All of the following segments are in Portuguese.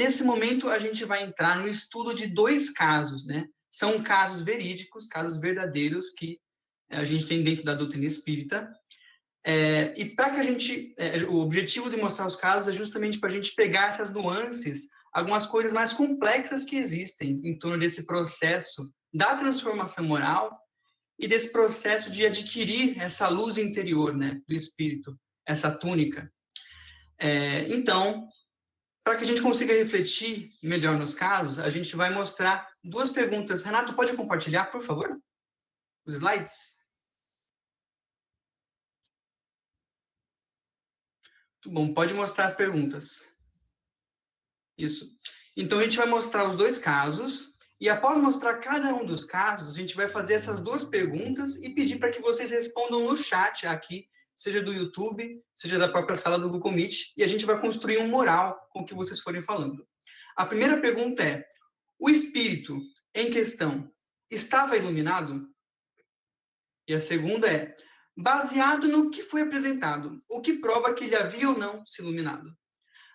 Nesse momento, a gente vai entrar no estudo de 2 casos, né? São casos verídicos, casos verdadeiros que a gente tem dentro da doutrina espírita. E para que a gente, o objetivo de mostrar os casos é justamente para a gente pegar essas nuances, algumas coisas mais complexas que existem em torno desse processo da transformação moral e desse processo de adquirir essa luz interior, né, do espírito, essa túnica. Então, para que a gente consiga refletir melhor nos casos, a gente vai mostrar 2 perguntas. Renato, pode compartilhar, por favor, os slides? Muito bom, pode mostrar as perguntas. Isso. Então, a gente vai mostrar os 2 casos, e após mostrar cada um dos casos, a gente vai fazer essas 2 perguntas e pedir para que vocês respondam no chat aqui, seja do YouTube, seja da própria sala do Google Meet, e a gente vai construir um mural com o que vocês forem falando. A primeira pergunta é: o espírito em questão estava iluminado? E a segunda é: baseado no que foi apresentado, o que prova que ele havia ou não se iluminado?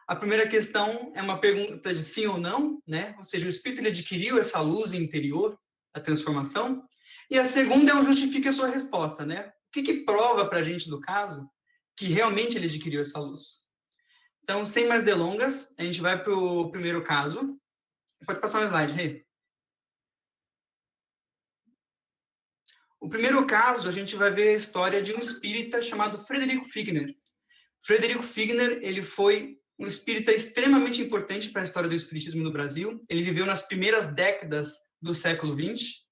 A primeira questão é uma pergunta de sim ou não, né? Ou seja, o espírito ele adquiriu essa luz interior, a transformação. E a segunda é um justifique a sua resposta, né? O que prova para a gente do caso que realmente ele adquiriu essa luz? Então, sem mais delongas, a gente vai para o primeiro caso. Pode passar um slide, Rê. O primeiro caso, a gente vai ver a história de um espírita chamado Frederico Figner. Frederico Figner, ele foi um espírita extremamente importante para a história do espiritismo no Brasil. Ele viveu nas primeiras décadas do século XX.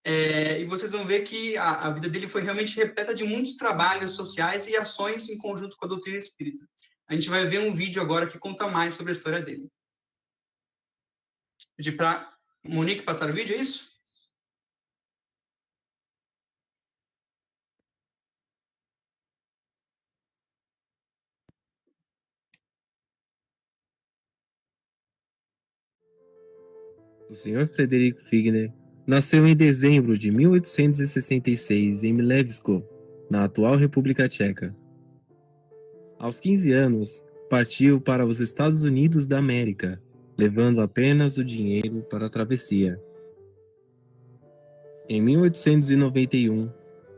E vocês vão ver que a vida dele foi realmente repleta de muitos trabalhos sociais e ações em conjunto com a doutrina espírita. A gente vai ver um vídeo agora que conta mais sobre a história dele. Pedir para Monique passar o vídeo, é isso? O Sr. Frederico Figner nasceu em dezembro de 1866 em Milevsko, na atual República Tcheca. Aos 15 anos, partiu para os Estados Unidos da América, levando apenas o dinheiro para a travessia. Em 1891,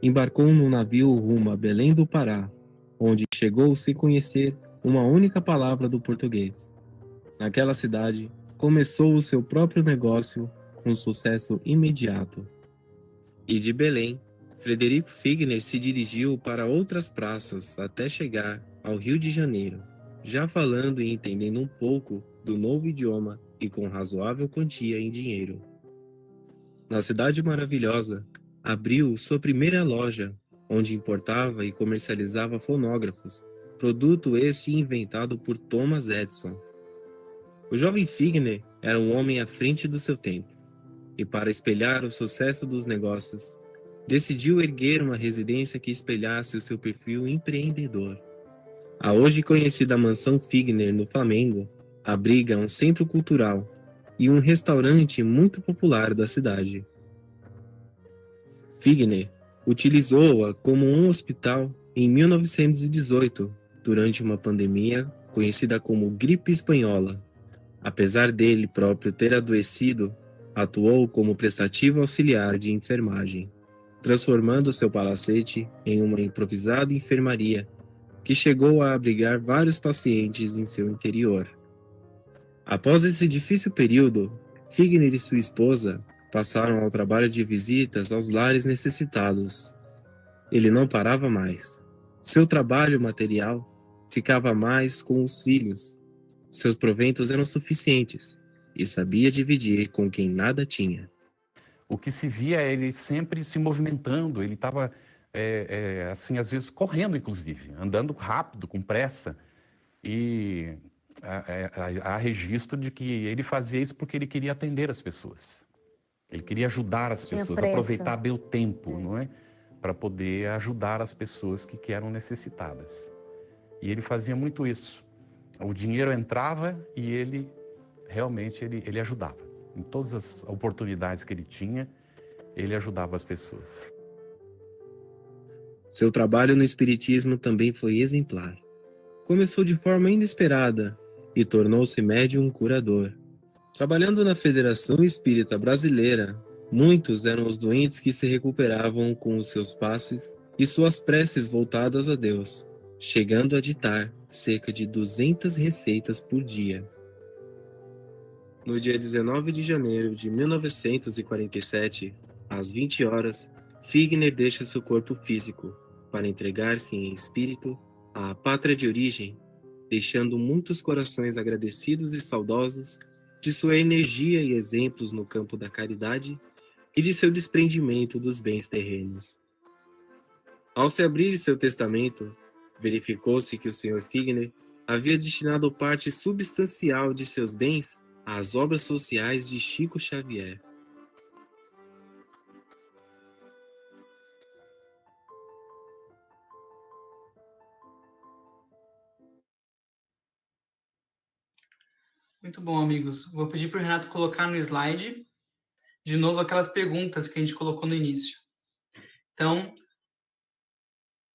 embarcou num navio rumo a Belém do Pará, onde chegou sem conhecer uma única palavra do português. Naquela cidade, começou o seu próprio negócio com sucesso imediato. E de Belém, Frederico Figner se dirigiu para outras praças até chegar ao Rio de Janeiro, já falando e entendendo um pouco do novo idioma e com razoável quantia em dinheiro. Na Cidade Maravilhosa, abriu sua primeira loja, onde importava e comercializava fonógrafos, produto este inventado por Thomas Edison. O jovem Figner era um homem à frente do seu tempo, e para espelhar o sucesso dos negócios, decidiu erguer uma residência que espelhasse o seu perfil empreendedor. A hoje conhecida Mansão Figner, no Flamengo, abriga um centro cultural e um restaurante muito popular da cidade. Figner utilizou-a como um hospital em 1918, durante uma pandemia conhecida como gripe espanhola. Apesar dele próprio ter adoecido, atuou como prestativo auxiliar de enfermagem, transformando seu palacete em uma improvisada enfermaria que chegou a abrigar vários pacientes em seu interior. Após esse difícil período, Figner e sua esposa passaram ao trabalho de visitas aos lares necessitados. Ele não parava mais. Seu trabalho material ficava mais com os filhos. Seus proventos eram suficientes e sabia dividir com quem nada tinha. O que se via é ele sempre se movimentando, ele estava, assim, às vezes correndo, inclusive, andando rápido, com pressa. E há registro de que ele fazia isso porque ele queria atender as pessoas. Ele queria ajudar as pessoas, aproveitar bem o tempo, não é? Para poder ajudar as pessoas que eram necessitadas. E ele fazia muito isso. O dinheiro entrava e ele realmente ele ajudava. Em todas as oportunidades que ele tinha, ele ajudava as pessoas. Seu trabalho no espiritismo também foi exemplar. Começou de forma inesperada, e tornou-se médium curador. Trabalhando na Federação Espírita Brasileira, muitos eram os doentes que se recuperavam com os seus passes e suas preces voltadas a Deus, chegando a ditar cerca de 200 receitas por dia. No dia 19 de janeiro de 1947, às 20 horas, Figner deixa seu corpo físico para entregar-se em espírito à pátria de origem, deixando muitos corações agradecidos e saudosos de sua energia e exemplos no campo da caridade e de seu desprendimento dos bens terrenos. Ao se abrir seu testamento, verificou-se que o Sr. Figner havia destinado parte substancial de seus bens às obras sociais de Chico Xavier. Muito bom, amigos. Vou pedir para o Renato colocar no slide, de novo, aquelas perguntas que a gente colocou no início. Então,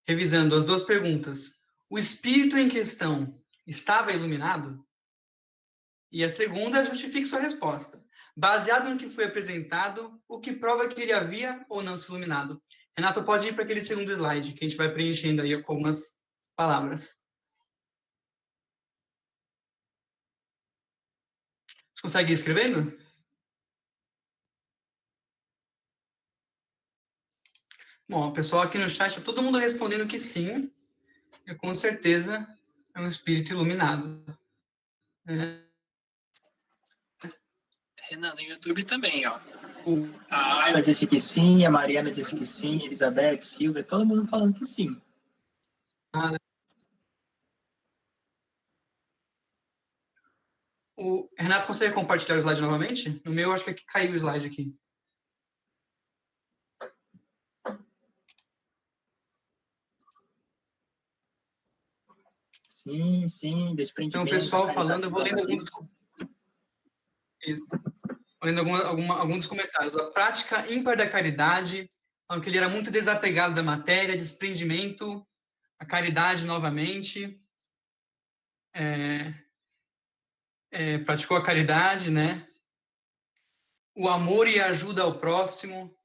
revisando as duas perguntas. O espírito em questão estava iluminado? E a segunda, justifique sua resposta. Baseado no que foi apresentado, o que prova que ele havia ou não se iluminado? Renato, pode ir para aquele segundo slide, que a gente vai preenchendo aí com algumas palavras. Você consegue ir escrevendo? Bom, o pessoal aqui no chat, todo mundo respondendo que sim, e com certeza é um espírito iluminado. Renan, no YouTube também, ó. A Ayla disse que sim, a Mariana disse que sim, Elizabeth, Silvia, todo mundo falando que sim. O Renato consegue compartilhar o slide novamente? No meu, acho que caiu o slide aqui. Sim, sim, desprendimento. Então, o pessoal falando, eu vou lendo alguns dos comentários. A prática ímpar da caridade, falando que ele era muito desapegado da matéria, desprendimento, a caridade novamente, praticou a caridade, né? O amor e a ajuda ao próximo.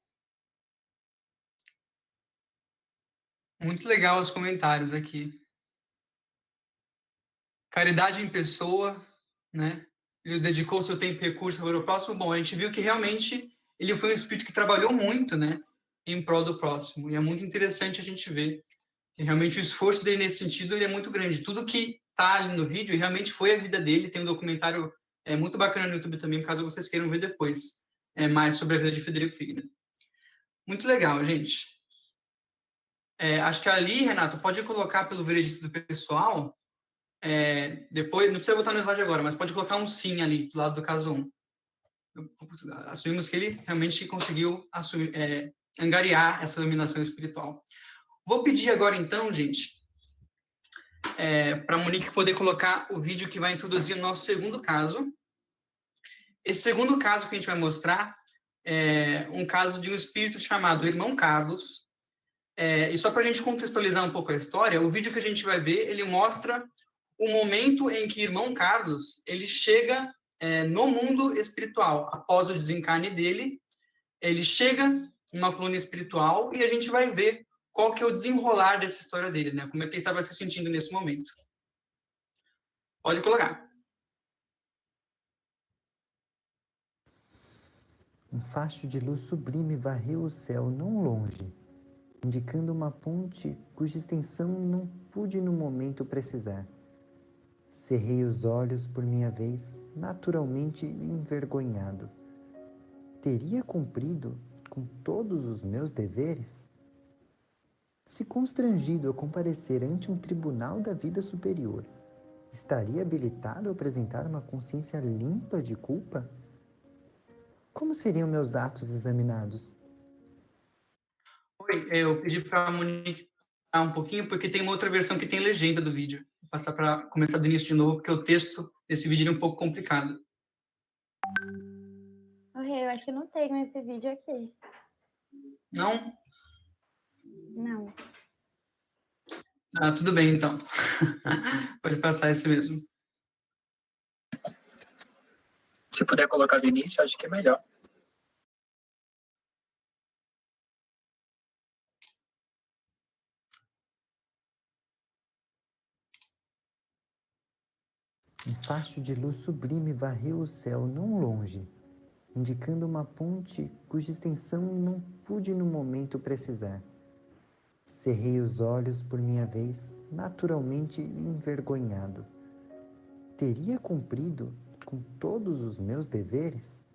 Muito legal os comentários aqui. Caridade em pessoa, né? Ele dedicou seu tempo e recurso para o próximo. Bom, a gente viu que realmente ele foi um espírito que trabalhou muito, né? Em prol do próximo. E é muito interessante a gente ver que realmente o esforço dele nesse sentido ele é muito grande. Tudo que está ali no vídeo realmente foi a vida dele. Tem um documentário muito bacana no YouTube também, caso vocês queiram ver depois mais sobre a vida de Frederico Figner. Muito legal, gente. Acho que ali, Renato, pode colocar pelo veredito do pessoal. Depois, não precisa botar no slide agora, mas pode colocar um sim ali, do lado do caso 1. Assumimos que ele realmente conseguiu angariar essa iluminação espiritual. Vou pedir agora, então, gente, para a Monique poder colocar o vídeo que vai introduzir o nosso segundo caso. Esse segundo caso que a gente vai mostrar é um caso de um espírito chamado Irmão Carlos. E só para a gente contextualizar um pouco a história, o vídeo que a gente vai ver, ele mostra o momento em que Irmão Carlos ele chega no mundo espiritual. Após o desencarne dele, ele chega numa coluna espiritual e a gente vai ver qual que é o desenrolar dessa história dele, né? Como é que ele estava se sentindo nesse momento. Pode colocar. Um facho de luz sublime varreu o céu não longe, indicando uma ponte cuja extensão não pude no momento precisar. Cerrei os olhos por minha vez, naturalmente envergonhado. Teria cumprido com todos os meus deveres? Se constrangido a comparecer ante um tribunal da vida superior, estaria habilitado a apresentar uma consciência limpa de culpa? Como seriam meus atos examinados? Oi, eu pedi para a Monique parar um pouquinho, porque tem uma outra versão que tem legenda do vídeo. Vou passar para começar do início de novo, porque o texto desse vídeo é um pouco complicado. Eu acho que não tenho esse vídeo aqui. Não? Não. Ah, tudo bem, então. Pode passar esse mesmo. Se puder colocar do início, acho que é melhor. Um facho de luz sublime varreu o céu não longe, indicando uma ponte cuja extensão não pude no momento precisar. Cerrei os olhos por minha vez, naturalmente envergonhado. Teria cumprido com todos os meus deveres?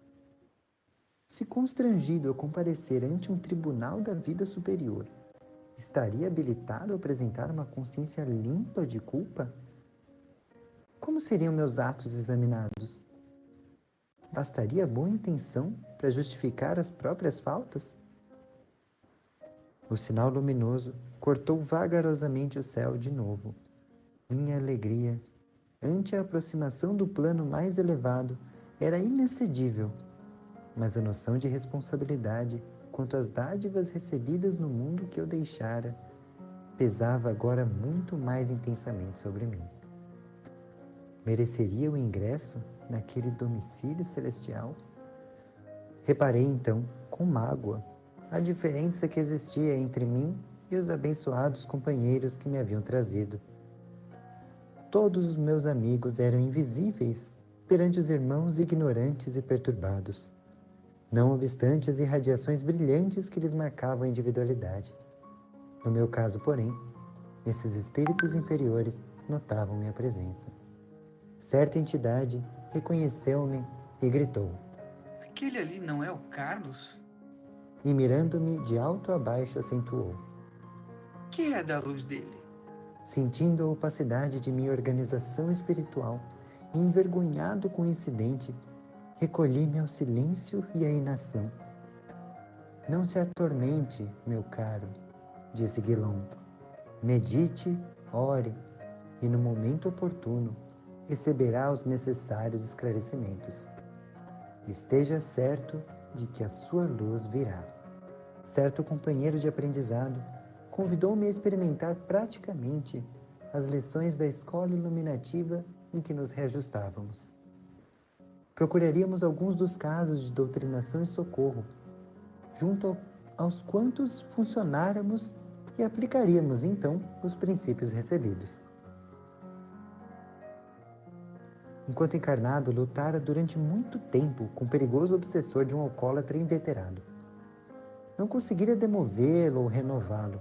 Se constrangido a comparecer ante um tribunal da vida superior, estaria habilitado a apresentar uma consciência limpa de culpa? Como seriam meus atos examinados? Bastaria boa intenção para justificar as próprias faltas? O sinal luminoso cortou vagarosamente o céu de novo. Minha alegria, ante a aproximação do plano mais elevado, era inexcedível, mas a noção de responsabilidade quanto às dádivas recebidas no mundo que eu deixara pesava agora muito mais intensamente sobre mim. Mereceria o ingresso naquele domicílio celestial? Reparei então, com mágoa, a diferença que existia entre mim e os abençoados companheiros que me haviam trazido. Todos os meus amigos eram invisíveis perante os irmãos ignorantes e perturbados, não obstante as irradiações brilhantes que lhes marcavam a individualidade. No meu caso, porém, esses espíritos inferiores notavam minha presença. Certa entidade reconheceu-me e gritou. Aquele ali não é o Carlos? E mirando-me de alto a baixo acentuou. Que é da luz dele? Sentindo a opacidade de minha organização espiritual e envergonhado com o incidente, recolhi-me ao silêncio e à inação. Não se atormente, meu caro, disse Guilom. Medite, ore, e no momento oportuno receberá os necessários esclarecimentos. Esteja certo de que a sua luz virá. Certo companheiro de aprendizado convidou-me a experimentar praticamente as lições da escola iluminativa em que nos reajustávamos. Procuraríamos alguns dos casos de doutrinação e socorro, junto aos quantos funcionáramos e aplicaríamos então os princípios recebidos. Enquanto encarnado, lutara durante muito tempo com o perigoso obsessor de um alcoólatra inveterado. Não conseguira demovê-lo ou renová-lo.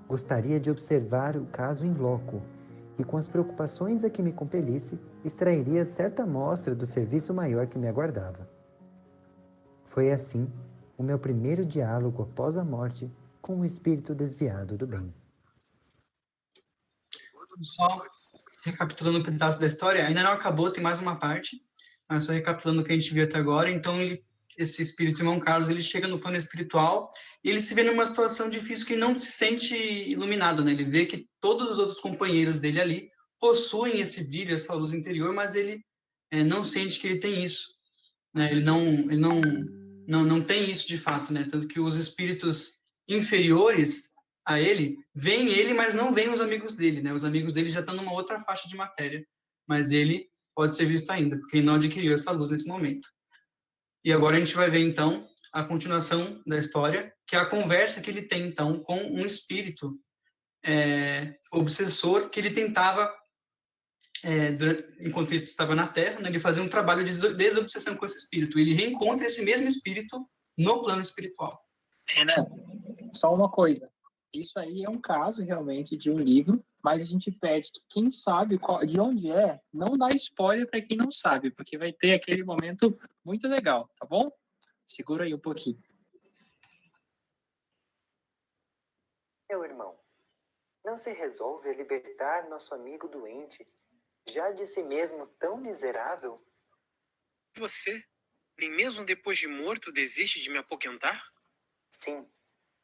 Gostaria de observar o caso in loco e, com as preocupações a que me compelisse, extrairia certa amostra do serviço maior que me aguardava. Foi assim o meu primeiro diálogo após a morte com o espírito desviado do bem. Só recapitulando um pedaço da história, ainda não acabou, tem mais uma parte, mas só recapitulando o que a gente viu até agora. Então, esse espírito, irmão Carlos, ele chega no plano espiritual e ele se vê numa situação difícil que não se sente iluminado, né? Ele vê que todos os outros companheiros dele ali possuem esse brilho, essa luz interior, mas ele não sente que ele tem isso, né? Ele não tem isso de fato, né? Tanto que os espíritos inferiores a ele veem ele, mas não veem os amigos dele, né? Os amigos dele já estão numa outra faixa de matéria, mas ele pode ser visto ainda, porque ele não adquiriu essa luz nesse momento. E agora a gente vai ver, então, a continuação da história, que é a conversa que ele tem, então, com um espírito obsessor que ele tentava, enquanto ele estava na Terra, né, ele fazia um trabalho de desobsessão com esse espírito. Ele reencontra esse mesmo espírito no plano espiritual. Renan, só uma coisa. Isso aí é um caso realmente de um livro, mas a gente pede que quem sabe de onde é, não dá spoiler para quem não sabe, porque vai ter aquele momento muito legal, tá bom? Segura aí um pouquinho. Meu irmão, não se resolve a libertar nosso amigo doente, já de si mesmo tão miserável? Você, nem mesmo depois de morto, desiste de me apoquentar? Sim,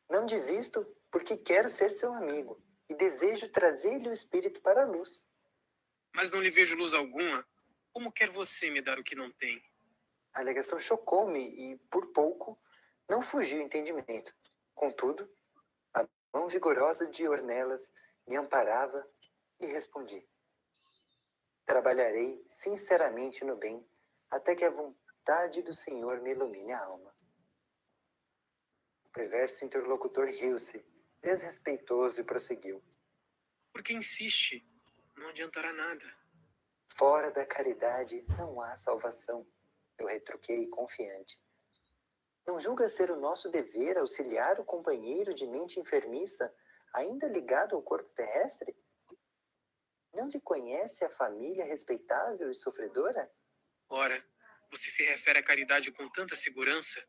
não desisto porque quero ser seu amigo e desejo trazer-lhe o espírito para a luz. Mas não lhe vejo luz alguma. Como quer você me dar o que não tem? A alegação chocou-me e, por pouco, não fugiu o entendimento. Contudo, a mão vigorosa de Ornelas me amparava e respondi. Trabalharei sinceramente no bem, até que a vontade do Senhor me ilumine a alma. O perverso interlocutor riu-se, desrespeitoso, e prosseguiu. Porque insiste, não adiantará nada. Fora da caridade não há salvação, eu retruquei confiante. Não julga ser o nosso dever auxiliar o companheiro de mente enfermiça, ainda ligado ao corpo terrestre? Não lhe conhece a família respeitável e sofredora? Ora, você se refere à caridade com tanta segurança?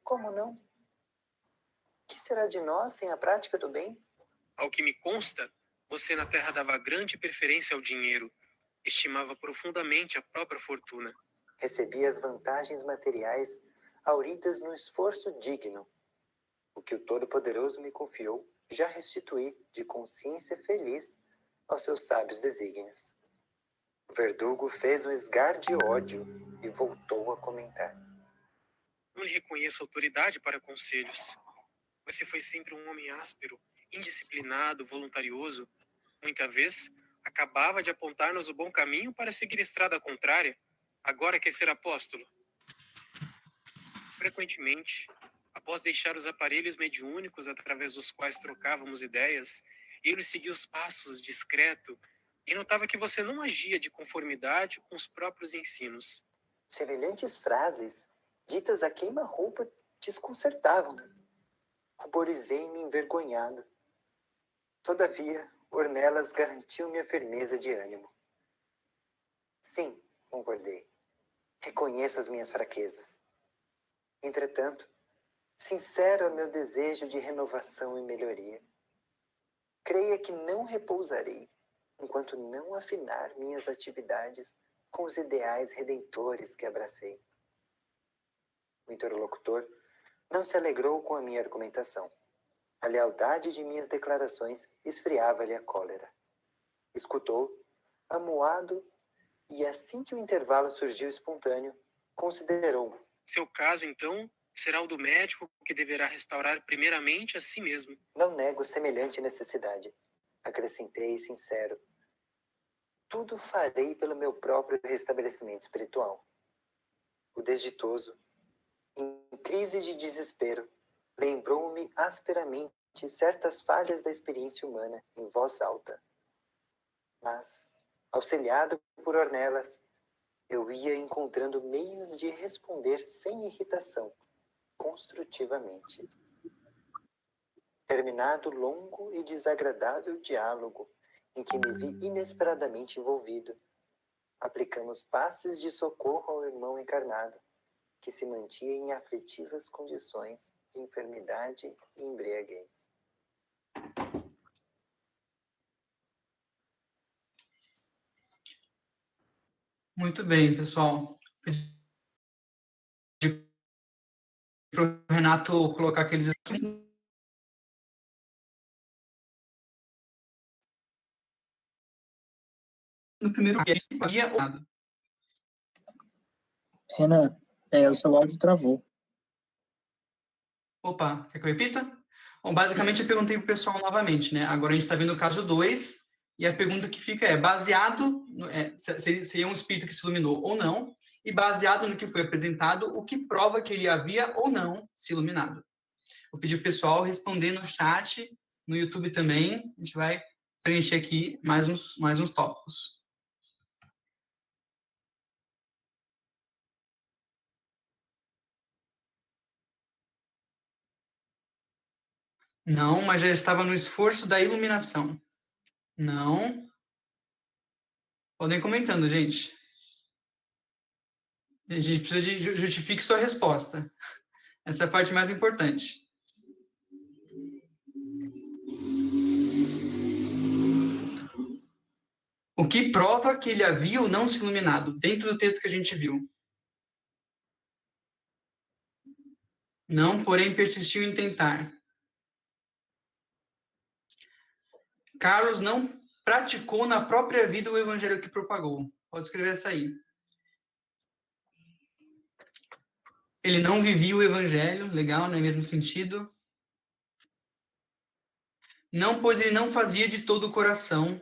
Como não? Que será de nós sem a prática do bem? Ao que me consta, você na Terra dava grande preferência ao dinheiro, estimava profundamente a própria fortuna. Recebi as vantagens materiais hauridas no esforço digno. O que o Todo-Poderoso me confiou, já restituí de consciência feliz aos seus sábios desígnios. O verdugo fez um esgar de ódio e voltou a comentar. Não lhe reconheço autoridade para conselhos. Você foi sempre um homem áspero, indisciplinado, voluntarioso. Muita vez, acabava de apontar-nos o bom caminho para seguir estrada contrária. Agora quer ser apóstolo? Frequentemente, após deixar os aparelhos mediúnicos através dos quais trocávamos ideias, ele seguia os passos, discreto, e notava que você não agia de conformidade com os próprios ensinos. Semelhantes frases, ditas a queima-roupa, desconcertavam-me. Ruborizei-me envergonhado. Todavia, Ornelas garantiu-me a firmeza de ânimo. Sim, concordei. Reconheço as minhas fraquezas. Entretanto, sincero é meu desejo de renovação e melhoria. Creia que não repousarei enquanto não afinar minhas atividades com os ideais redentores que abracei. O interlocutor não se alegrou com a minha argumentação. A lealdade de minhas declarações esfriava-lhe a cólera. Escutou, amuado, e assim que o intervalo surgiu espontâneo, considerou-me. Seu caso, então, será o do médico que deverá restaurar primeiramente a si mesmo. Não nego semelhante necessidade. Acrescentei sincero. Tudo farei pelo meu próprio restabelecimento espiritual. O desditoso, em crise de desespero, lembrou-me asperamente certas falhas da experiência humana em voz alta. Mas, auxiliado por Ornelas, eu ia encontrando meios de responder sem irritação, construtivamente. Terminado longo e desagradável diálogo, em que me vi inesperadamente envolvido, aplicamos passes de socorro ao irmão encarnado, que se mantinha em aflitivas condições de enfermidade e embriaguez. Muito bem, pessoal. Para o Renato colocar aqueles no primeiro dia. Renan, o seu áudio travou. Opa, quer que eu repita? Bom, basicamente eu perguntei para o pessoal novamente, né? Agora a gente está vendo o caso 2, e a pergunta que fica é, baseado, seria um espírito que se iluminou ou não, e baseado no que foi apresentado, o que prova que ele havia ou não se iluminado. Vou pedir para o pessoal responder no chat, no YouTube também, a gente vai preencher aqui mais uns tópicos. Não, mas já estava no esforço da iluminação. Não. Podem comentando, gente. A gente precisa de justifique sua resposta. Essa é a parte mais importante. O que prova que ele havia ou não se iluminado, dentro do texto que a gente viu? Não, porém, persistiu em tentar. Carlos não praticou na própria vida o evangelho que propagou. Pode escrever essa aí. Ele não vivia o evangelho, legal, no mesmo sentido. Não, pois ele não fazia de todo o coração.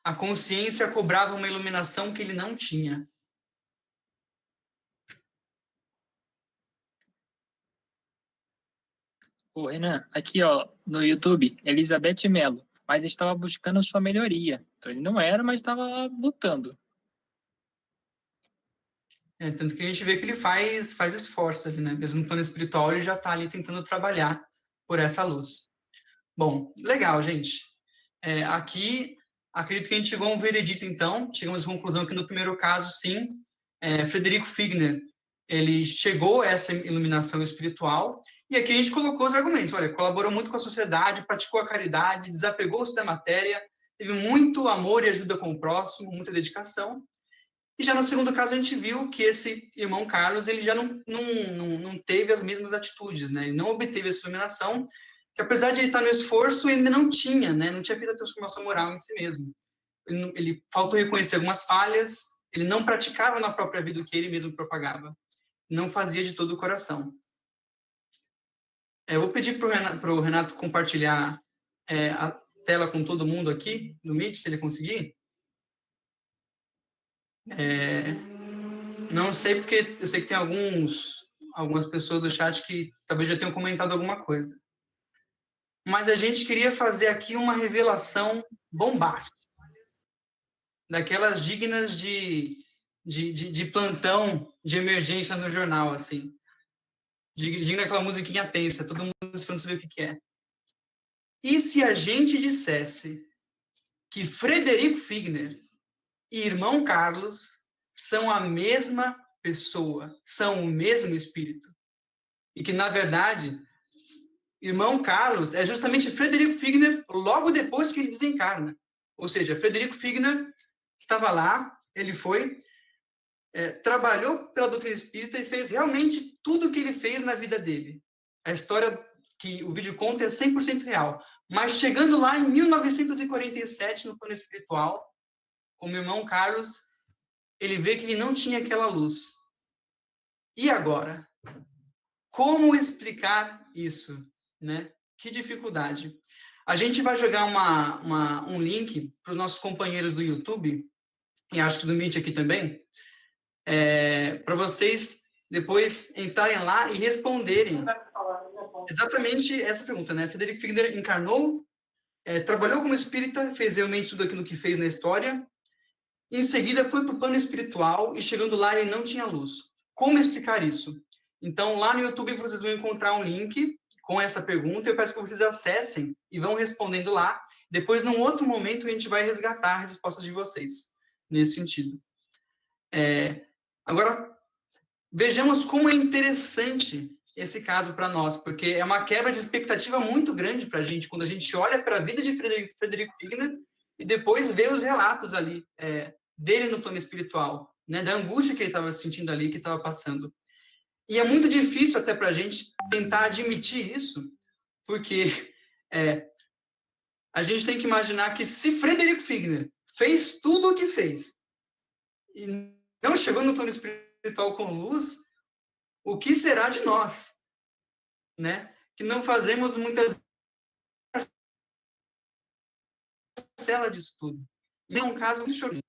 A consciência cobrava uma iluminação que ele não tinha. Ô, Renan, aqui, ó, no YouTube, Elizabeth Mello, mas estava buscando sua melhoria. Então ele não era, mas estava lá lutando. Tanto que a gente vê que ele faz esforço ali, né? Mesmo no plano espiritual, ele já está ali tentando trabalhar por essa luz. Bom, legal, gente. Aqui, acredito que a gente chegou a um veredito, então. Chegamos à conclusão que no primeiro caso, sim, Frederico Figner, ele chegou a essa iluminação espiritual. E aqui a gente colocou os argumentos. Olha, colaborou muito com a sociedade, praticou a caridade, desapegou-se da matéria, teve muito amor e ajuda com o próximo, muita dedicação. E já no segundo caso, a gente viu que esse irmão Carlos, ele já não teve as mesmas atitudes, né? Ele não obteve essa iluminação, que apesar de ele estar no esforço, ele ainda não tinha, né? Não tinha feito a transformação moral em si mesmo. Ele faltou reconhecer algumas falhas, ele não praticava na própria vida o que ele mesmo propagava. Não fazia de todo o coração. Eu vou pedir para o Renato compartilhar a tela com todo mundo aqui, no Meet, se ele conseguir. Não sei, porque eu sei que tem algumas pessoas do chat que talvez já tenham comentado alguma coisa. Mas a gente queria fazer aqui uma revelação bombástica, daquelas dignas de plantão, de emergência no jornal, assim. Digna daquela musiquinha tensa, todo mundo esperando saber o que é. E se a gente dissesse que Frederico Figner e irmão Carlos são a mesma pessoa, são o mesmo espírito? E que, na verdade, irmão Carlos é justamente Frederico Figner logo depois que ele desencarna. Ou seja, Frederico Figner estava lá, ele foi, trabalhou pela doutrina espírita e fez realmente tudo o que ele fez na vida dele. A história que o vídeo conta é 100% real. Mas chegando lá em 1947, no plano espiritual, como irmão Carlos, ele vê que ele não tinha aquela luz. E agora? Como explicar isso, né? Que dificuldade. A gente vai jogar um link para os nossos companheiros do YouTube, e acho que do Meet aqui também, para vocês depois entrarem lá e responderem exatamente essa pergunta, né? Frederico Figner encarnou, trabalhou como espírita, fez realmente tudo aquilo que fez na história, e em seguida foi para o plano espiritual, e chegando lá ele não tinha luz. Como explicar isso? Então, lá no YouTube vocês vão encontrar um link com essa pergunta, eu peço que vocês acessem e vão respondendo lá. Depois, num outro momento, a gente vai resgatar as respostas de vocês, nesse sentido. Agora, vejamos como é interessante esse caso para nós, porque é uma quebra de expectativa muito grande para a gente, quando a gente olha para a vida de Frederico Figner e depois vê os relatos ali dele no plano espiritual, né, da angústia que ele estava sentindo ali, que estava passando. E é muito difícil até para a gente tentar admitir isso, porque a gente tem que imaginar que se Frederico Figner fez tudo o que fez e não chegou no plano espiritual com luz, o que será de nós, né? Que não fazemos muitas parcelas disso tudo. E é um caso muito chocante.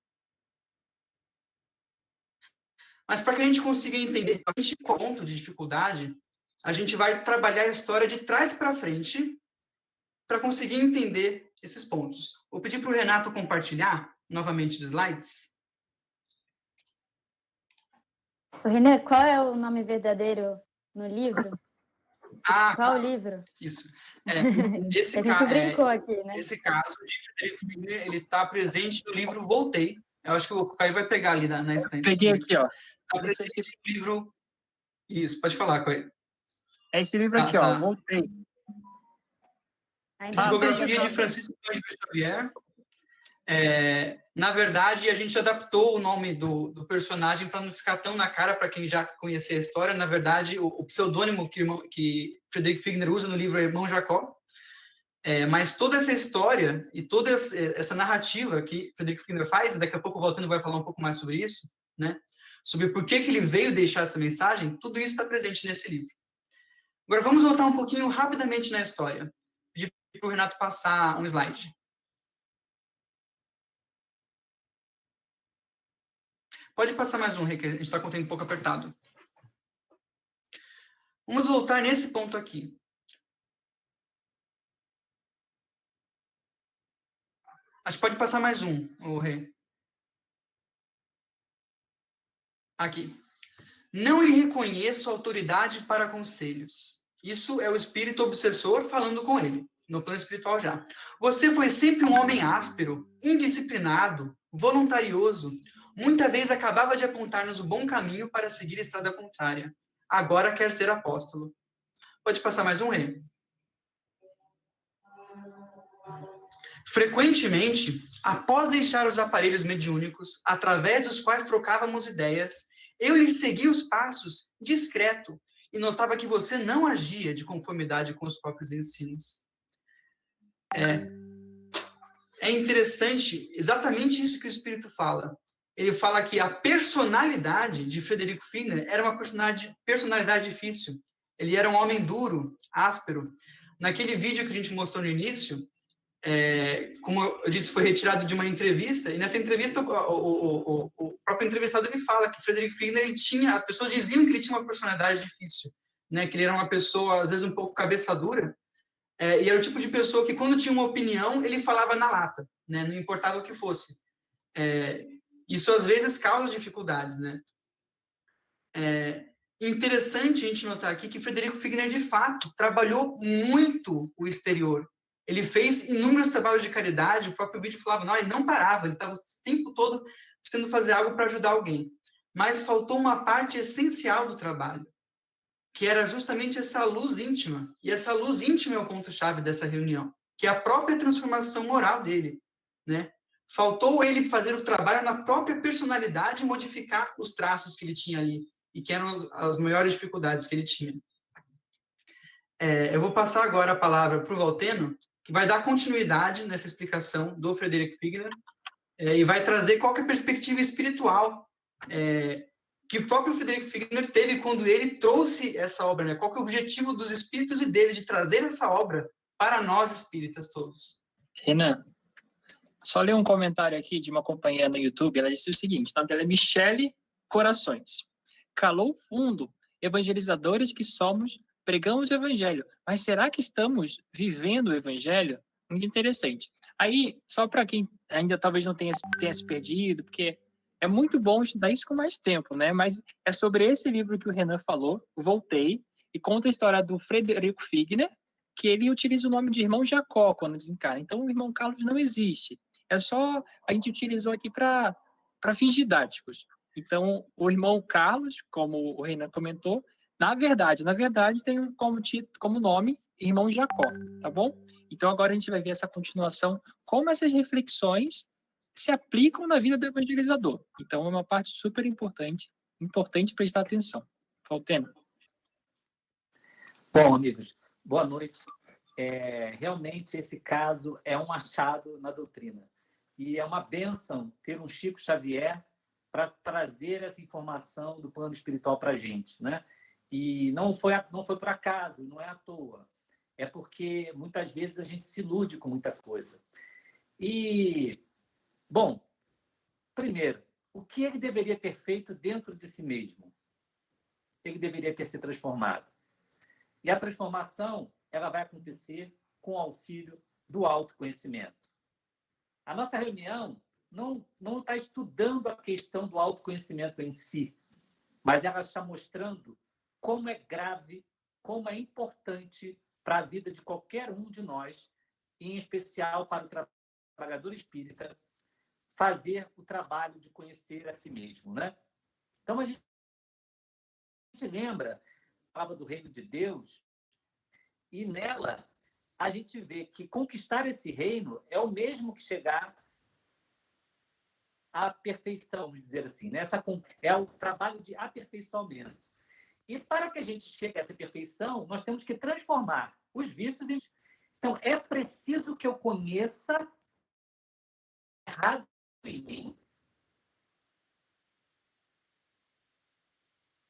Mas para que a gente consiga entender esse ponto de dificuldade, a gente vai trabalhar a história de trás para frente para conseguir entender esses pontos. Vou pedir para o Renato compartilhar novamente os slides. Renan, qual é o nome verdadeiro no livro? Qual o livro? Isso. A gente brincou aqui, né? Esse caso de Frederico Figner, ele está presente no livro Voltei. Eu acho que o Caio vai pegar ali na estante. Peguei aqui, ó. Está presente no livro... Isso, pode falar, Caio. É esse livro aqui, ó. Voltei. Psicografia de Francisco Cândido Xavier. Na verdade, a gente adaptou o nome do personagem para não ficar tão na cara para quem já conhecia a história. Na verdade, o pseudônimo que Frederico Figner usa no livro é Irmão Jacó. Mas toda essa história e toda essa narrativa que Frederico Figner faz, daqui a pouco o Valtino vai falar um pouco mais sobre isso, né? Sobre por que ele veio deixar essa mensagem, tudo isso está presente nesse livro. Agora, vamos voltar um pouquinho rapidamente na história. Pedir para o Renato passar um slide. Pode passar mais um, Rê, que a gente está com o tempo um pouco apertado. Vamos voltar nesse ponto aqui. Acho que pode passar mais um, o Rê. Aqui. Não lhe reconheço autoridade para conselhos. Isso é o espírito obsessor falando com ele, no plano espiritual já. Você foi sempre um homem áspero, indisciplinado, voluntarioso. Muita vez acabava de apontar-nos o bom caminho para seguir a estrada contrária. Agora quer ser apóstolo. Pode passar mais um, Rê. Frequentemente, após deixar os aparelhos mediúnicos, através dos quais trocávamos ideias, eu lhe seguia os passos, discreto, e notava que você não agia de conformidade com os próprios ensinos. É interessante, exatamente isso que o Espírito fala. Ele fala que a personalidade de Frederico Figner era uma personalidade difícil. Ele era um homem duro, áspero. Naquele vídeo que a gente mostrou no início, como eu disse, foi retirado de uma entrevista, e nessa entrevista o próprio entrevistado ele fala que Frederico Figner, as pessoas diziam que ele tinha uma personalidade difícil, né, que ele era uma pessoa, às vezes, um pouco cabeça dura, e era o tipo de pessoa que, quando tinha uma opinião, ele falava na lata, né, não importava o que fosse. Isso, às vezes, causa dificuldades, né. Interessante a gente notar aqui que Frederico Figner, de fato, trabalhou muito o exterior. Ele fez inúmeros trabalhos de caridade, o próprio vídeo falava, não, ele não parava, ele estava o tempo todo tentando fazer algo para ajudar alguém. Mas faltou uma parte essencial do trabalho, que era justamente essa luz íntima. E essa luz íntima é o ponto-chave dessa reunião, que é a própria transformação moral dele, né? Faltou ele fazer o trabalho na própria personalidade e modificar os traços que ele tinha ali, e que eram as maiores dificuldades que ele tinha. Eu vou passar agora a palavra para o Valteno, que vai dar continuidade nessa explicação do Frederico Figner, e vai trazer qual que é a perspectiva espiritual que o próprio Frederico Figner teve quando ele trouxe essa obra, né? Qual que é o objetivo dos espíritos e dele de trazer essa obra para nós espíritas todos. Renan, só ler um comentário aqui de uma companheira no YouTube, ela disse o seguinte, o nome dela é Michele Corações. Calou fundo, evangelizadores que somos, pregamos o evangelho, mas será que estamos vivendo o evangelho? Muito interessante. Aí, só para quem ainda talvez não tenha se perdido, porque é muito bom estudar isso com mais tempo, né? Mas é sobre esse livro que o Renan falou, Voltei, e conta a história do Frederico Figner, que ele utiliza o nome de irmão Jacó quando desencarna. Então, o irmão Carlos não existe. É só, a gente utilizou aqui para fins didáticos. Então, o irmão Carlos, como o Renan comentou, na verdade, tem como nome irmão Jacó, tá bom? Então, agora a gente vai ver essa continuação, como essas reflexões se aplicam na vida do evangelizador. Então, é uma parte super importante prestar atenção. Valteno. Bom, amigos, boa noite. Realmente, esse caso é um achado na doutrina. E é uma bênção ter um Chico Xavier para trazer essa informação do plano espiritual para a gente, né? E não foi por acaso, não é à toa. É porque, muitas vezes, a gente se ilude com muita coisa. E, bom, primeiro, o que ele deveria ter feito dentro de si mesmo? Ele deveria ter se transformado. E a transformação, ela vai acontecer com o auxílio do autoconhecimento. A nossa reunião não está estudando a questão do autoconhecimento em si, mas ela está mostrando como é grave, como é importante para a vida de qualquer um de nós, em especial para o trabalhador espírita, fazer o trabalho de conhecer a si mesmo, né? Então, a gente lembra a palavra do Reino de Deus, e nela a gente vê que conquistar esse reino é o mesmo que chegar à perfeição, vamos dizer assim, né? É o trabalho de aperfeiçoamento. E para que a gente chegue a essa perfeição, nós temos que transformar os vícios em... Então, é preciso que eu conheça errado em mim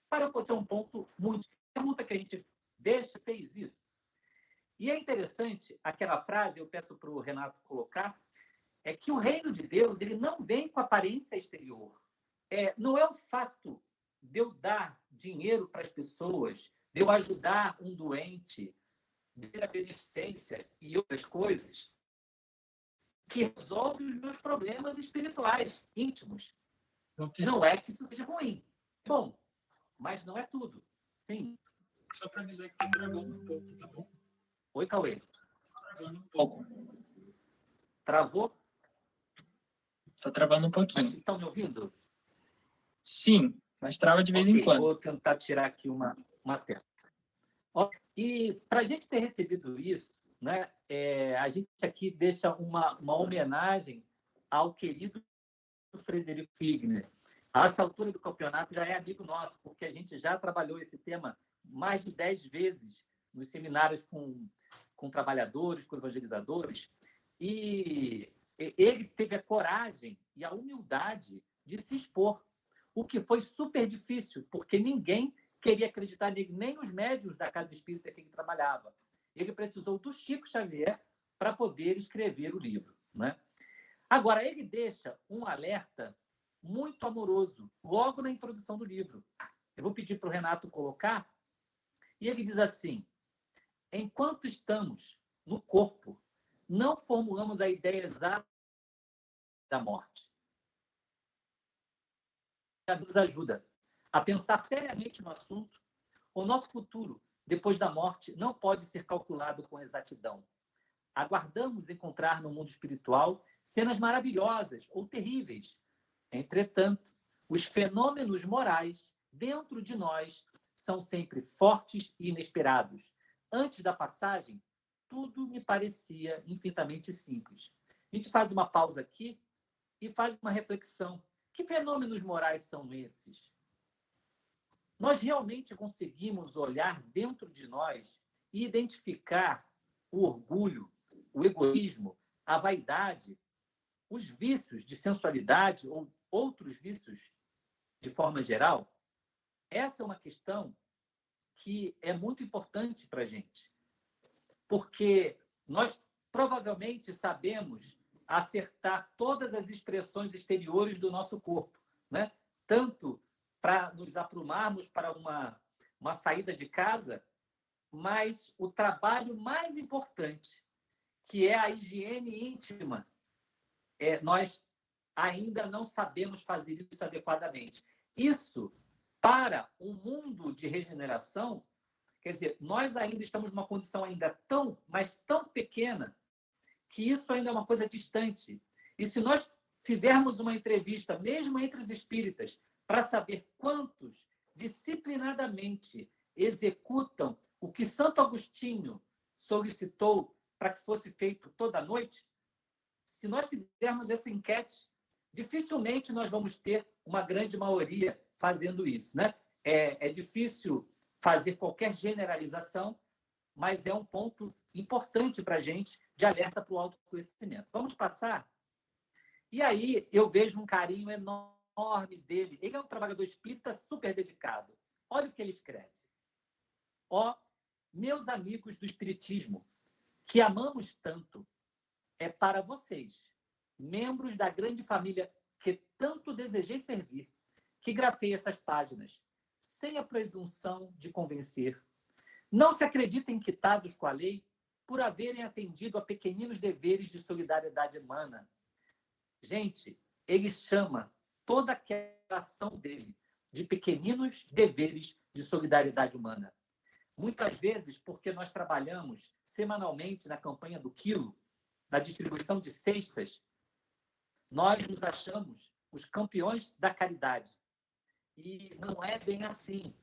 para eu poder um ponto muito... Pergunta que a gente fez isso. E é interessante, aquela frase, eu peço para o Renato colocar, é que o reino de Deus ele não vem com aparência exterior. Não é o fato de eu dar dinheiro para as pessoas, de eu ajudar um doente, de ter a beneficência e outras coisas, que resolve os meus problemas espirituais, íntimos. Ok. Não é que isso seja ruim. Bom, mas não é tudo. Sim. Só para avisar que tá travando um pouco, tá bom? Oi, Cauê. Travando um pouco. Travou? Tá travando um Mas pouquinho. estão me ouvindo? Sim, mas trava de vez em Ok, quando. vou tentar tirar aqui uma tela. Ó, e para a gente ter recebido isso, né, a gente aqui deixa uma homenagem ao querido Frederico Figner. A essa altura do campeonato já é amigo nosso, porque a gente já trabalhou esse tema mais de 10 vezes nos seminários com trabalhadores, com evangelizadores, e ele teve a coragem e a humildade de se expor, o que foi super difícil, porque ninguém queria acreditar nele, nem os médiuns da casa espírita que ele trabalhava. Ele precisou do Chico Xavier para poder escrever o livro, né? Agora, ele deixa um alerta muito amoroso, logo na introdução do livro. Eu vou pedir para o Renato colocar, e ele diz assim: enquanto estamos no corpo, não formulamos a ideia exata da morte. Ela nos ajuda a pensar seriamente no assunto. O nosso futuro, depois da morte, não pode ser calculado com exatidão. Aguardamos encontrar no mundo espiritual cenas maravilhosas ou terríveis. Entretanto, os fenômenos morais dentro de nós são sempre fortes e inesperados. Antes da passagem, tudo me parecia infinitamente simples. A gente faz uma pausa aqui e faz uma reflexão. Que fenômenos morais são esses? Nós realmente conseguimos olhar dentro de nós e identificar o orgulho, o egoísmo, a vaidade, os vícios de sensualidade ou outros vícios de forma geral? Essa é uma questão que é muito importante para a gente, porque nós provavelmente sabemos acertar todas as expressões exteriores do nosso corpo, né? Tanto para nos aprumarmos para uma saída de casa, mas o trabalho mais importante, que é a higiene íntima, nós ainda não sabemos fazer isso adequadamente. Isso, para um mundo de regeneração, quer dizer, nós ainda estamos numa condição ainda tão, mas tão pequena, que isso ainda é uma coisa distante. E se nós fizermos uma entrevista, mesmo entre os espíritas, para saber quantos disciplinadamente executam o que Santo Agostinho solicitou para que fosse feito toda noite, se nós fizermos essa enquete, dificilmente nós vamos ter uma grande maioria fazendo isso, né? É difícil fazer qualquer generalização, mas é um ponto importante para a gente de alerta para o autoconhecimento. Vamos passar? E aí eu vejo um carinho enorme dele. Ele é um trabalhador espírita super dedicado. Olha o que ele escreve. Ó, meus amigos do espiritismo, que amamos tanto, é para vocês, membros da grande família que tanto desejei servir, que grafei essas páginas, sem a presunção de convencer. Não se acreditem quitados com a lei por haverem atendido a pequeninos deveres de solidariedade humana. Gente, ele chama toda aquela ação dele de pequeninos deveres de solidariedade humana. Muitas vezes, porque nós trabalhamos semanalmente na campanha do quilo, na distribuição de cestas, nós nos achamos os campeões da caridade. E não é bem assim.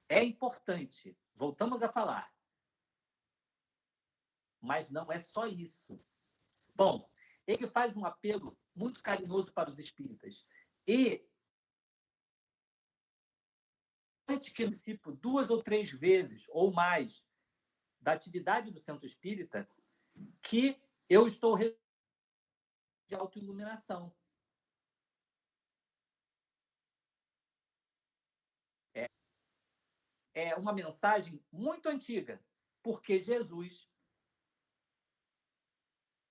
É importante, voltamos a falar, mas não é só isso. Bom, ele faz um apelo muito carinhoso para os espíritas. E antes que eu participo 2 ou 3 vezes ou mais da atividade do Centro Espírita, que eu estou de autoiluminação. É uma mensagem muito antiga, porque Jesus,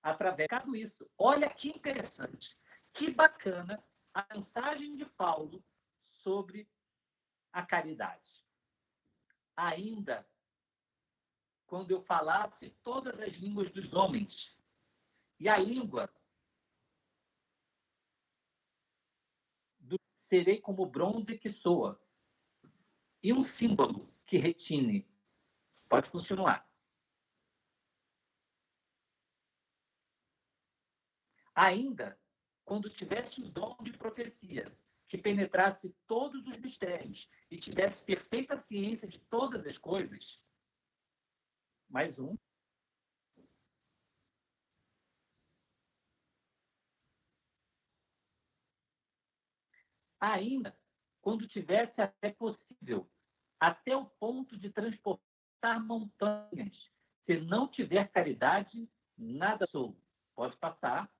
através de tudo isso, olha que interessante, que bacana a mensagem de Paulo sobre a caridade. Ainda quando eu falasse todas as línguas dos homens, e a língua serei como bronze que soa, e um símbolo que retine. Pode continuar. Ainda, quando tivesse o dom de profecia, que penetrasse todos os mistérios e tivesse perfeita ciência de todas as coisas. Mais um. Ainda, quando tivesse a fé possível, até o ponto de transportar montanhas, se não tiver caridade, nada sou. Pode passar.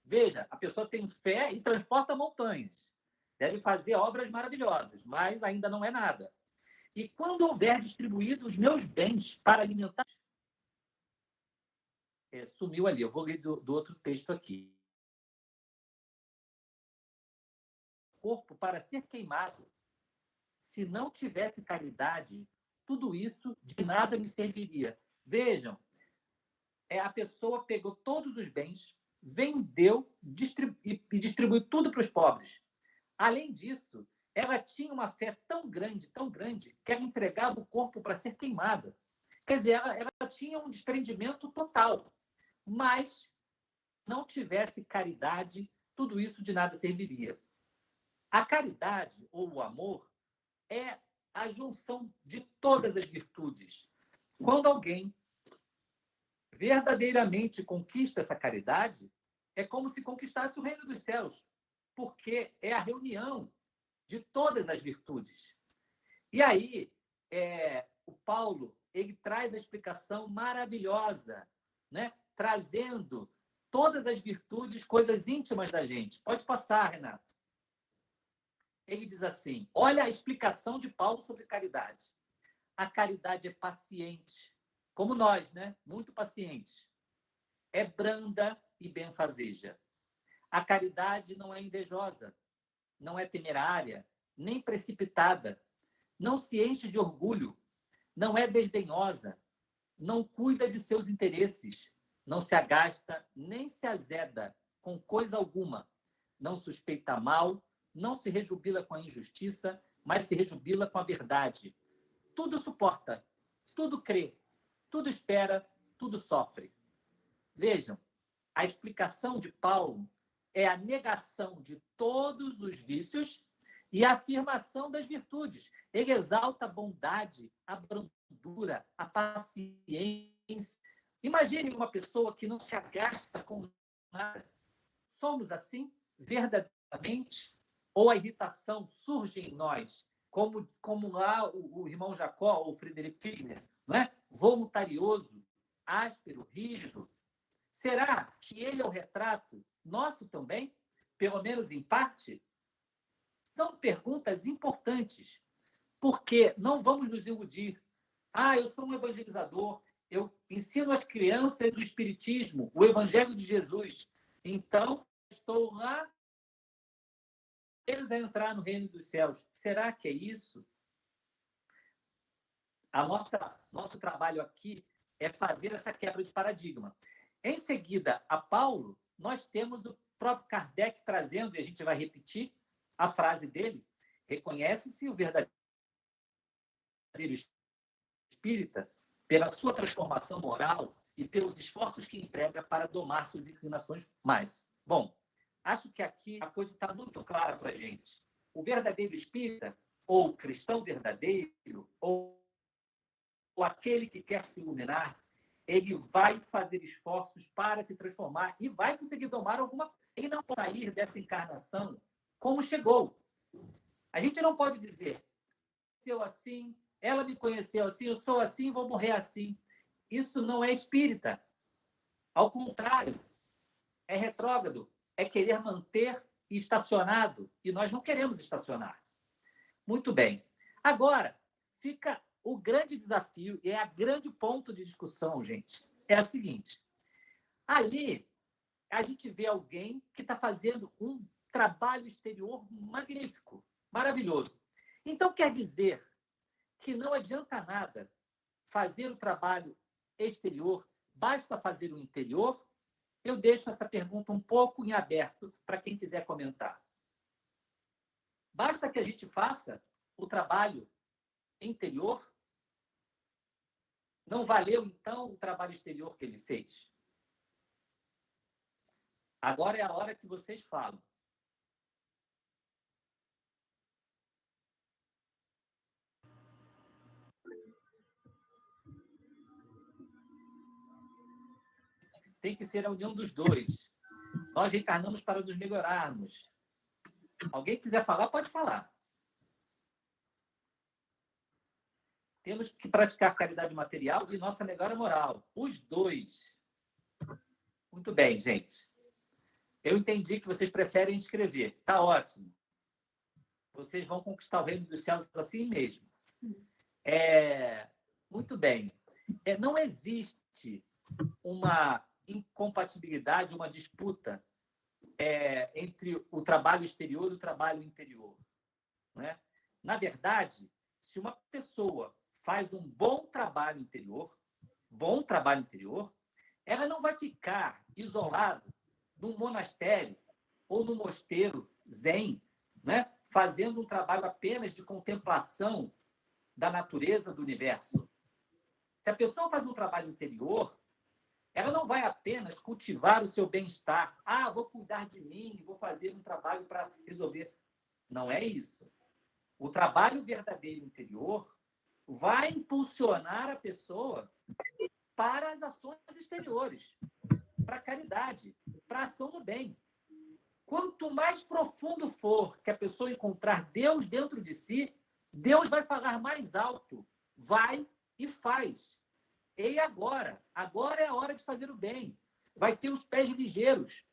Veja, a pessoa tem fé e transporta montanhas. Deve fazer obras maravilhosas, mas ainda não é nada. E quando houver distribuído os meus bens para alimentar... sumiu ali, eu vou ler do outro texto aqui. Corpo para ser queimado. Se não tivesse caridade, tudo isso de nada me serviria. Vejam, a pessoa pegou todos os bens, vendeu e distribuiu tudo para os pobres. Além disso, ela tinha uma fé tão grande, que ela entregava o corpo para ser queimada. Quer dizer, ela tinha um desprendimento total. Mas, não tivesse caridade, tudo isso de nada serviria. A caridade, ou o amor, é a junção de todas as virtudes. Quando alguém verdadeiramente conquista essa caridade, é como se conquistasse o reino dos céus, porque é a reunião de todas as virtudes. E aí, o Paulo, ele traz a explicação maravilhosa, né? Trazendo todas as virtudes, coisas íntimas da gente. Pode passar, Renato. Ele diz assim, olha a explicação de Paulo sobre caridade. A caridade é paciente, como nós, né? Muito paciente. É branda e benfazeja. A caridade não é invejosa, não é temerária, nem precipitada, não se enche de orgulho, não é desdenhosa, não cuida de seus interesses, não se agasta nem se azeda com coisa alguma, não suspeita mal, não se rejubila com a injustiça, mas se rejubila com a verdade. Tudo suporta, tudo crê, tudo espera, tudo sofre. Vejam, a explicação de Paulo é a negação de todos os vícios e a afirmação das virtudes. Ele exalta a bondade, a brandura, a paciência. Imagine uma pessoa que não se agasta com nada. Somos assim, verdadeiramente? Ou a irritação surge em nós, como lá o irmão Jacó, ou Friedrich Figner, não é? Voluntarioso, áspero, rígido? Será que ele é o retrato nosso também? Pelo menos em parte? São perguntas importantes, porque não vamos nos iludir. Eu sou um evangelizador, eu ensino às crianças do Espiritismo, o Evangelho de Jesus. Então, estou lá, eles a entrar no reino dos céus. Será que é isso? Nosso trabalho aqui é fazer essa quebra de paradigma. Em seguida, a Paulo, nós temos o próprio Kardec trazendo, e a gente vai repetir a frase dele, reconhece-se o verdadeiro espírita pela sua transformação moral e pelos esforços que emprega para domar suas inclinações mais. Bom, acho que aqui a coisa está muito clara para a gente. O verdadeiro espírita, ou cristão verdadeiro, ou aquele que quer se iluminar, ele vai fazer esforços para se transformar e vai conseguir domar alguma coisa. Ele não pode sair dessa encarnação como chegou. A gente não pode dizer, eu assim, ela me conheceu assim, eu sou assim, vou morrer assim. Isso não é espírita. Ao contrário, é retrógrado, é querer manter estacionado, e nós não queremos estacionar. Muito bem. Agora, fica o grande desafio, e é o grande ponto de discussão, gente, é o seguinte. Ali, a gente vê alguém que está fazendo um trabalho exterior magnífico, maravilhoso. Então, quer dizer que não adianta nada fazer o trabalho exterior, basta fazer o interior? Eu deixo essa pergunta um pouco em aberto para quem quiser comentar. Basta que a gente faça o trabalho interior. Não valeu, então, o trabalho exterior que ele fez? Agora é a hora que vocês falam. Tem que ser a união dos dois. Nós reencarnamos para nos melhorarmos. Alguém quiser falar, pode falar. Temos que praticar caridade material e nossa melhora moral. Os dois. Muito bem, gente. Eu entendi que vocês preferem escrever. Tá ótimo. Vocês vão conquistar o reino dos céus assim mesmo. Muito bem. Não existe uma incompatibilidade, uma disputa entre o trabalho exterior e o trabalho interior. Não é? Na verdade, se uma pessoa faz um bom trabalho interior, ela não vai ficar isolada num monastério ou num mosteiro zen, né, fazendo um trabalho apenas de contemplação da natureza do universo. Se a pessoa faz um trabalho interior, ela não vai apenas cultivar o seu bem-estar. Ah, vou cuidar de mim, vou fazer um trabalho para resolver. Não é isso. O trabalho verdadeiro interior vai impulsionar a pessoa para as ações exteriores, para a caridade, para a ação do bem. Quanto mais profundo for que a pessoa encontrar Deus dentro de si, Deus vai falar mais alto. Vai e faz. E agora? Agora é a hora de fazer o bem. Vai ter os pés ligeiros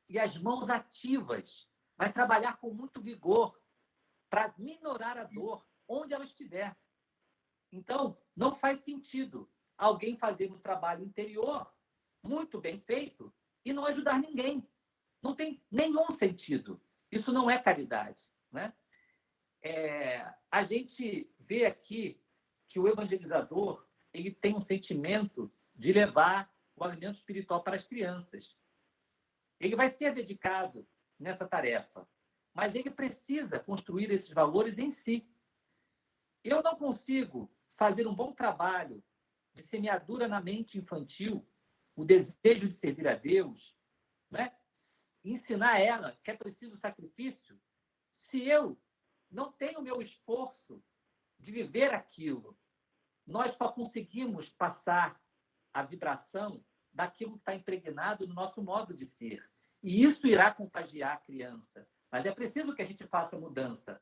e as mãos ativas. Vai trabalhar com muito vigor para minorar a dor onde ela estiver. Então, não faz sentido alguém fazer um trabalho interior muito bem feito e não ajudar ninguém. Não tem nenhum sentido. Isso não é caridade, né? A gente vê aqui que o evangelizador ele tem um sentimento de levar o alimento espiritual para as crianças. Ele vai ser dedicado nessa tarefa, mas ele precisa construir esses valores em si. Eu não consigo fazer um bom trabalho de semeadura na mente infantil, o desejo de servir a Deus, né? Ensinar ela que é preciso sacrifício, se eu não tenho o meu esforço de viver aquilo. Nós só conseguimos passar a vibração daquilo que está impregnado no nosso modo de ser. E isso irá contagiar a criança. Mas é preciso que a gente faça mudança.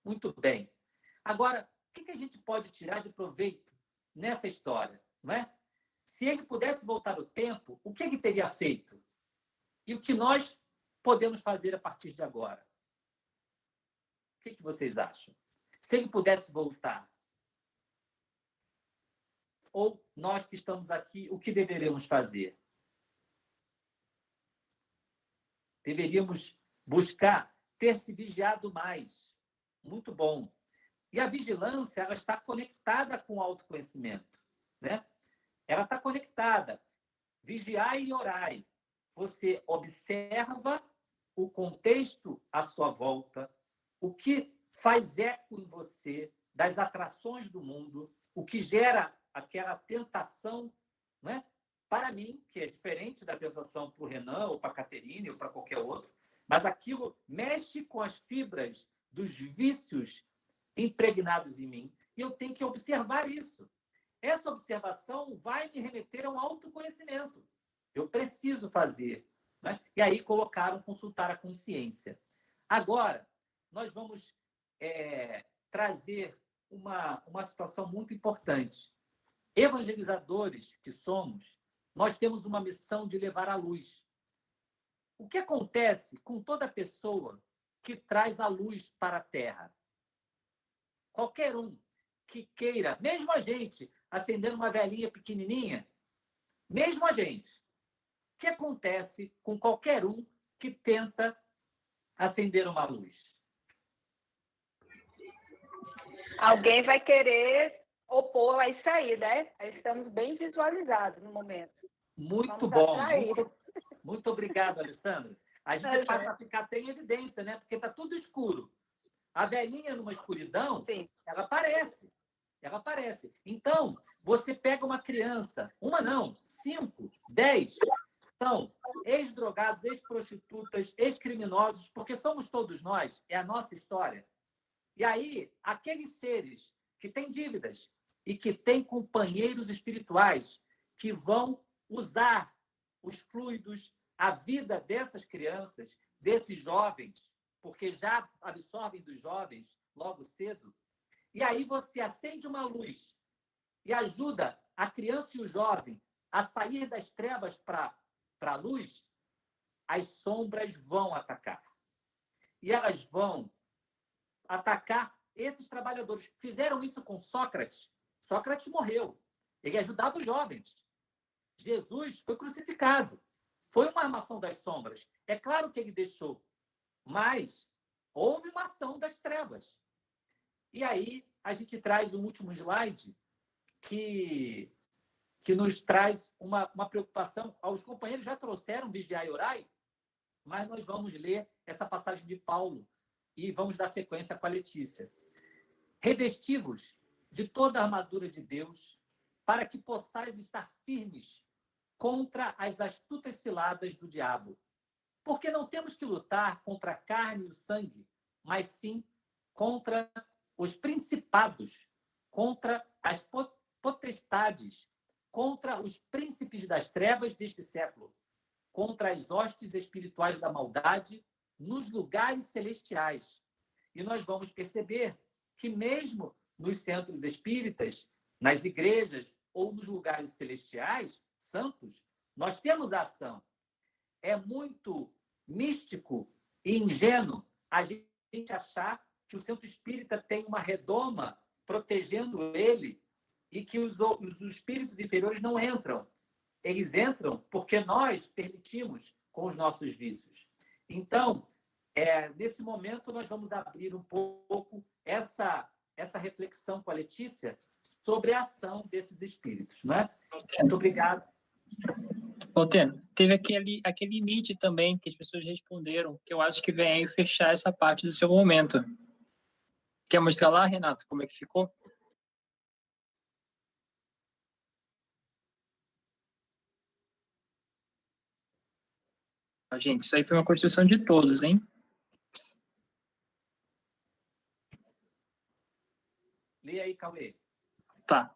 Muito bem. Agora, o que a gente pode tirar de proveito nessa história? Não é? Se ele pudesse voltar o tempo, o que ele teria feito? E o que nós podemos fazer a partir de agora? O que vocês acham? Se ele pudesse voltar, ou nós que estamos aqui, o que deveríamos fazer? Deveríamos buscar ter se vigiado mais. Muito bom. E a vigilância, ela está conectada com o autoconhecimento, né? Ela está conectada. Vigiai e orai. Você observa o contexto à sua volta, o que faz eco em você das atrações do mundo, o que gera aquela tentação, né? Para mim, que é diferente da tentação para o Renan, ou para a Caterine, ou para qualquer outro, mas aquilo mexe com as fibras dos vícios impregnados em mim, e eu tenho que observar isso. Essa observação vai me remeter a um autoconhecimento. Eu preciso fazer, né? E aí colocaram consultar a consciência. Agora, nós vamos trazer uma situação muito importante. Evangelizadores que somos, nós temos uma missão de levar a luz. O que acontece com toda pessoa que traz a luz para a Terra? Qualquer um que queira, mesmo a gente, acendendo uma velinha pequenininha, mesmo a gente, o que acontece com qualquer um que tenta acender uma luz? Alguém vai querer opor a isso aí, né? Estamos bem visualizados no momento. Muito bom. Muito obrigado, Alessandra. A gente passa a ficar até em evidência, né? Porque está tudo escuro. A velhinha numa escuridão, Sim. ela aparece. Ela aparece. Então, você pega uma criança, uma não, 5, 10, são ex-drogados, ex-prostitutas, ex-criminosos, porque somos todos nós, é a nossa história. E aí, aqueles seres que têm dívidas e que têm companheiros espirituais que vão usar os fluidos, a vida dessas crianças, desses jovens, porque já absorvem dos jovens logo cedo. E aí você acende uma luz e ajuda a criança e o jovem a sair das trevas para a luz, as sombras vão atacar. E elas vão atacar esses trabalhadores. Fizeram isso com Sócrates. Sócrates morreu. Ele ajudava os jovens. Jesus foi crucificado. Foi uma armação das sombras. É claro que ele deixou, mas houve uma ação das trevas. E aí a gente traz um último slide que nos traz uma preocupação. Os companheiros já trouxeram Vigiai e Orai, mas nós vamos ler essa passagem de Paulo e vamos dar sequência com a Letícia. Revesti-vos de toda a armadura de Deus, para que possais estar firmes contra as astutas ciladas do diabo. Porque não temos que lutar contra a carne e o sangue, mas sim contra os principados, contra as potestades, contra os príncipes das trevas deste século, contra as hostes espirituais da maldade nos lugares celestiais. E nós vamos perceber que mesmo nos centros espíritas, nas igrejas ou nos lugares celestiais, santos, nós temos a ação. É muito místico e ingênuo a gente achar que o centro espírita tem uma redoma protegendo ele e que os espíritos inferiores não entram. Eles entram porque nós permitimos com os nossos vícios. Então, nesse momento, nós vamos abrir um pouco essa reflexão com a Letícia sobre a ação desses espíritos, não é? Muito obrigado. Voltendo, teve aquele limite também que as pessoas responderam, que eu acho que vem aí fechar essa parte do seu momento. Quer mostrar lá, Renato, como é que ficou? Gente, isso aí foi uma construção de todos, hein? Lê aí, Cauê. Tá.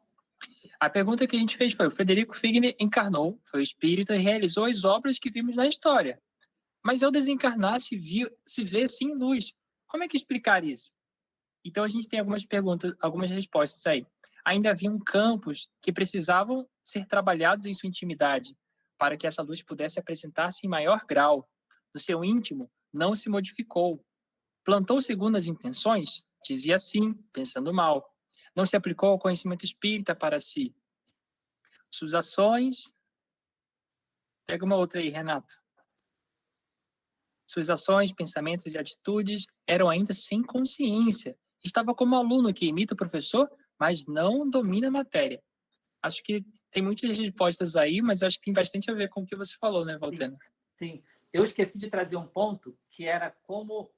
A pergunta que a gente fez foi: o Frederico Figner encarnou, foi espírita e realizou as obras que vimos na história. Mas ao desencarnar, se vê sim luz. Como é que explicar isso? Então a gente tem algumas perguntas, algumas respostas aí. Ainda haviam campos que precisavam ser trabalhados em sua intimidade, para que essa luz pudesse apresentar-se em maior grau. No seu íntimo, não se modificou. Plantou segundo as intenções? Dizia assim, pensando mal. Não se aplicou ao conhecimento espírita para si. Suas ações... Pega uma outra aí, Renato. Suas ações, pensamentos e atitudes eram ainda sem consciência. Estava como aluno que imita o professor, mas não domina a matéria. Acho que tem muitas respostas aí, mas acho que tem bastante a ver com o que você falou, né, Valtena? Sim. Eu esqueci de trazer um ponto que era como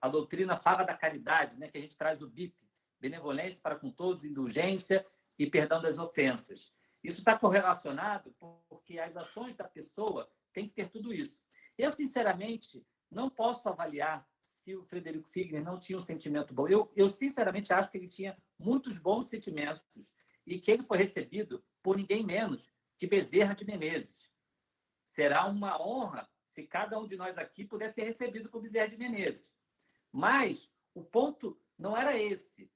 a doutrina fala da caridade, né, que a gente traz o BIP, benevolência para com todos, indulgência e perdão das ofensas. Isso está correlacionado porque as ações da pessoa têm que ter tudo isso. Eu, sinceramente, não posso avaliar se o Frederico Figner não tinha um sentimento bom. Eu sinceramente, acho que ele tinha muitos bons sentimentos e que ele foi recebido por ninguém menos que Bezerra de Menezes. Será uma honra se cada um de nós aqui pudesse ser recebido por Bezerra de Menezes. Mas o ponto não era esse.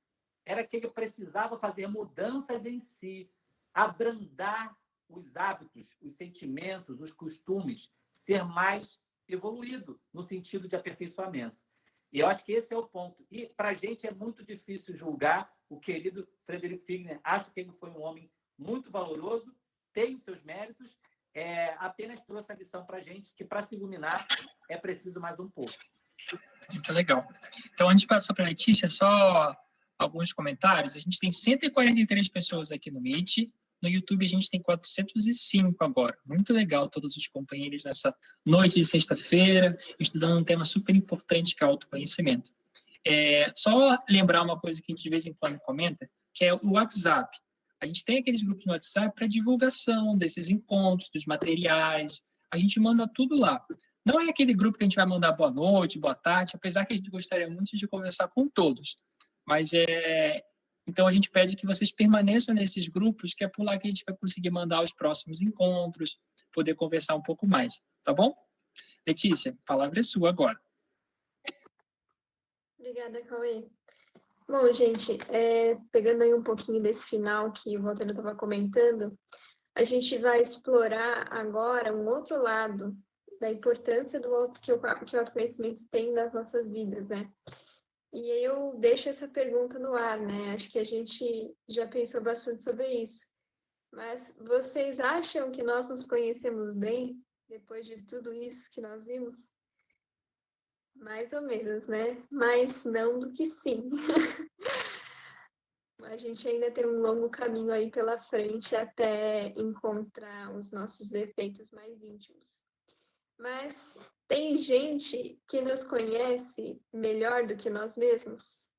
Era que ele precisava fazer mudanças em si, abrandar os hábitos, os sentimentos, os costumes, ser mais evoluído no sentido de aperfeiçoamento. E eu acho que esse é o ponto. E para a gente é muito difícil julgar o querido Frederico Figner. Acho que ele foi um homem muito valoroso, tem os seus méritos, apenas trouxe a lição para a gente que para se iluminar é preciso mais um pouco. Muito legal. Então, antes de passar para a Letícia, só alguns comentários. A gente tem 143 pessoas aqui no Meet. No YouTube, a gente tem 405 agora. Muito legal todos os companheiros nessa noite de sexta-feira, estudando um tema super importante que é o autoconhecimento. Só lembrar uma coisa que a gente de vez em quando comenta, que é o WhatsApp. A gente tem aqueles grupos no WhatsApp para divulgação desses encontros, dos materiais. A gente manda tudo lá. Não é aquele grupo que a gente vai mandar boa noite, boa tarde, apesar que a gente gostaria muito de conversar com todos. Mas então a gente pede que vocês permaneçam nesses grupos, que é por lá que a gente vai conseguir mandar os próximos encontros, poder conversar um pouco mais, tá bom? Letícia, a palavra é sua agora. Obrigada, Cauê. Bom, gente, pegando aí um pouquinho desse final que o Walter estava comentando, a gente vai explorar agora um outro lado da importância que o autoconhecimento tem nas nossas vidas, né? E aí eu deixo essa pergunta no ar, né? Acho que a gente já pensou bastante sobre isso. Mas vocês acham que nós nos conhecemos bem depois de tudo isso que nós vimos? Mais ou menos, né? Mais não do que sim. A gente ainda tem um longo caminho aí pela frente até encontrar os nossos defeitos mais íntimos. Mas tem gente que nos conhece melhor do que nós mesmos?